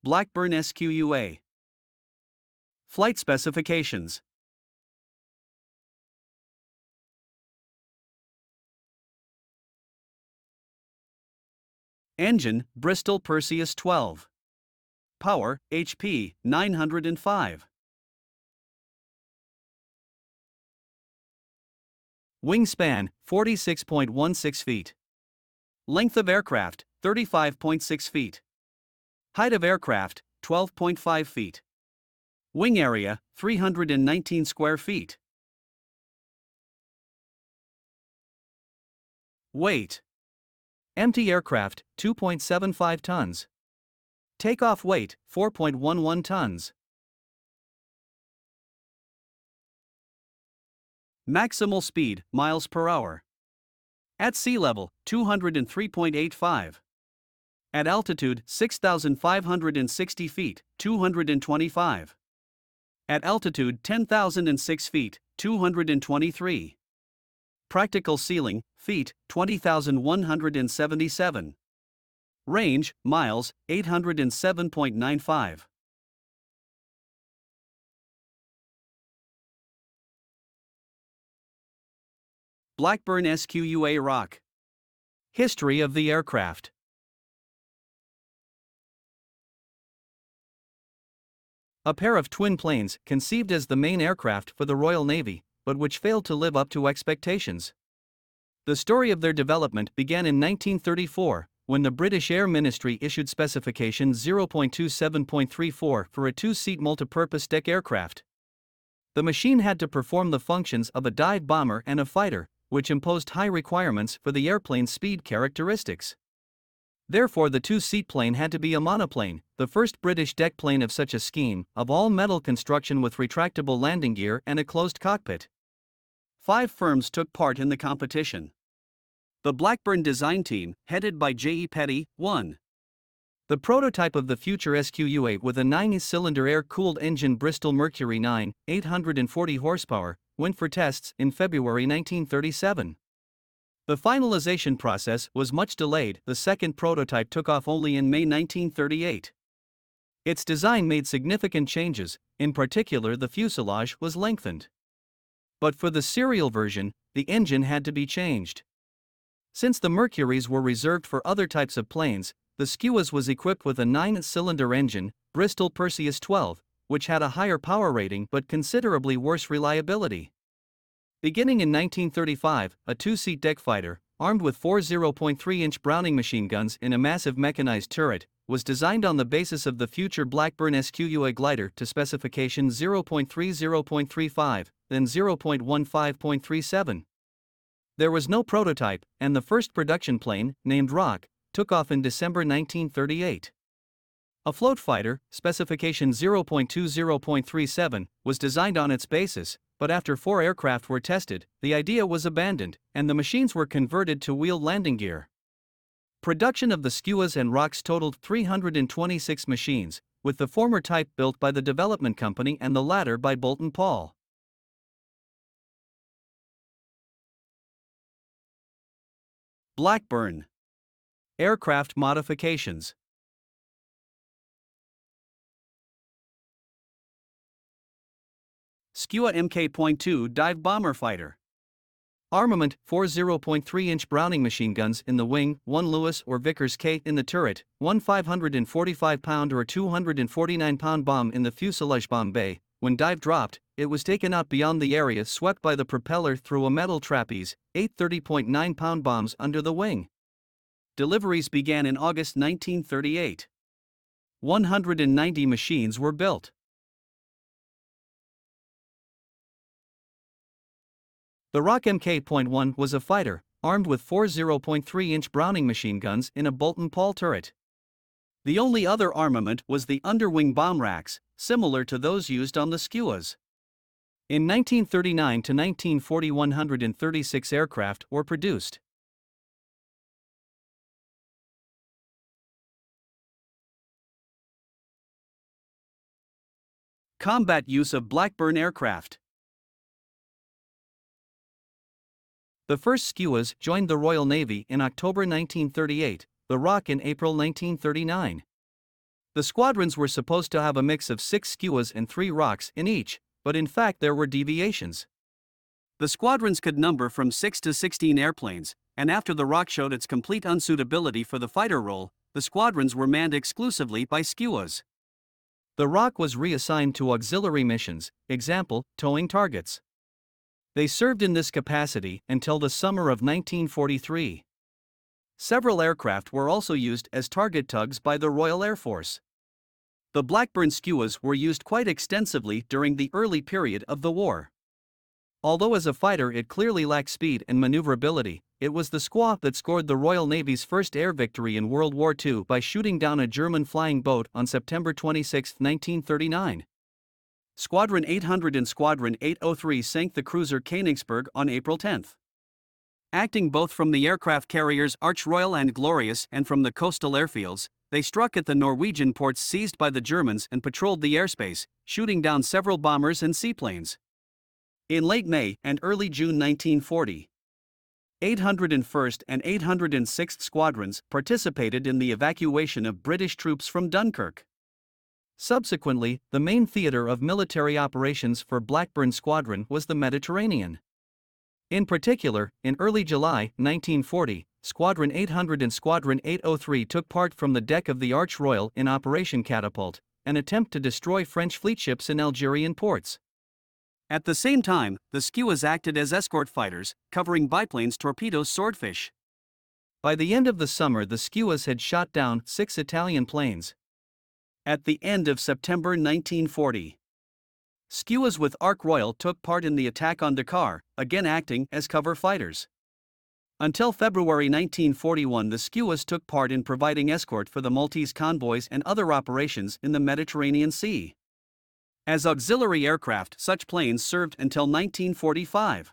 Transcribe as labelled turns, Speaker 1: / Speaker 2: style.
Speaker 1: Blackburn Squa. Flight specifications. Engine, Bristol Perseus 12. Power, HP, 905. Wingspan, 46.16 feet. Length of aircraft, 35.6 feet. Height of aircraft, 12.5 feet. Wing area, 319 square feet. Weight. Empty aircraft, 2.75 tons. Takeoff weight, 4.11 tons. Maximal speed, miles per hour. At sea level, 203.85. At altitude, 6,560 feet, 225. At altitude, 10,006 feet, 223. Practical ceiling, feet, 20,177. Range, miles, 807.95. Blackburn Squa Rock. History of the aircraft. A pair of twin planes conceived as the main aircraft for the Royal Navy, but which failed to live up to expectations. The story of their development began in 1934, when the British Air Ministry issued specification 0.27.34 for a two-seat multipurpose deck aircraft. The machine had to perform the functions of a dive bomber and a fighter, which imposed high requirements for the airplane's speed characteristics. Therefore, the two-seat plane had to be a monoplane, the first British deck plane of such a scheme, of all-metal construction with retractable landing gear and a closed cockpit. 5 firms took part in the competition. The Blackburn design team, headed by J.E. Petty, won. The prototype of the future Squa with a 9-cylinder air-cooled engine Bristol Mercury 9, 840 horsepower, went for tests in February 1937. The finalization process was much delayed. The second prototype took off only in May 1938. Its design made significant changes, in particular the fuselage was lengthened. But for the serial version, the engine had to be changed. Since the Mercuries were reserved for other types of planes, the Squas was equipped with a 9-cylinder engine, Bristol Perseus 12, which had a higher power rating but considerably worse reliability. Beginning in 1935, a two-seat deck fighter, armed with 4 0.3-inch Browning machine guns in a massive mechanized turret, was designed on the basis of the future Blackburn Squa glider to specification 0.30.35, then 0.15.37. There was no prototype, and the first production plane, named Rock, took off in December 1938. A float fighter, specification 0.20.37, was designed on its basis, but after 4 aircraft were tested, the idea was abandoned, and the machines were converted to wheeled landing gear. Production of the Squas and Rocks totaled 326 machines, with the former type built by the development company and the latter by Boulton Paul. Blackburn. Aircraft modifications. Squa Mk.2 dive bomber fighter. Armament: 4 0.3-inch Browning machine guns in the wing, 1 Lewis or Vickers K in the turret, 1 545-pound or 249-pound bomb in the fuselage bomb bay. When dive dropped, it was taken out beyond the area swept by the propeller through a metal trapeze, 8 30.9-pound bombs under the wing. Deliveries began in August 1938. 190 machines were built. The Rock Mk.1 was a fighter, armed with 4 0.3-inch Browning machine guns in a Boulton Paul turret. The only other armament was the underwing bomb racks, similar to those used on the Squas. In 1939 to 1940, 136 aircraft were produced. Combat use of Blackburn aircraft. The first Squas joined the Royal Navy in October 1938, the Rock in April 1939. The squadrons were supposed to have a mix of 6 Squas and 3 rocks in each, but in fact there were deviations. The squadrons could number from 6 to 16 airplanes, and after the rock showed its complete unsuitability for the fighter role, the squadrons were manned exclusively by Squas. The rock was reassigned to auxiliary missions, example, towing targets. They served in this capacity until the summer of 1943. Several aircraft were also used as target tugs by the Royal Air Force. The Blackburn Squas were used quite extensively during the early period of the war. Although as a fighter it clearly lacked speed and maneuverability, it was the Squa that scored the Royal Navy's first air victory in World War II by shooting down a German flying boat on September 26, 1939. Squadron 800 and Squadron 803 sank the cruiser Königsberg on April 10. Acting both from the aircraft carriers Arch Royal and Glorious and from the coastal airfields, they struck at the Norwegian ports seized by the Germans and patrolled the airspace, shooting down several bombers and seaplanes. In late May and early June 1940, 801st and 806th Squadrons participated in the evacuation of British troops from Dunkirk. Subsequently, the main theater of military operations for Blackburn Squadron was the Mediterranean. In particular, in early July 1940, Squadron 800 and Squadron 803 took part from the deck of the Arch Royal in Operation Catapult, an attempt to destroy French fleet ships in Algerian ports. At the same time, the Squas acted as escort fighters, covering biplanes Torpedo's Swordfish. By the end of the summer the Squas had shot down 6 Italian planes. At the end of September 1940, Squas with Ark Royal took part in the attack on Dakar, again acting as cover fighters. Until February 1941 the Squas took part in providing escort for the Maltese convoys and other operations in the Mediterranean Sea. As auxiliary aircraft such planes served until 1945.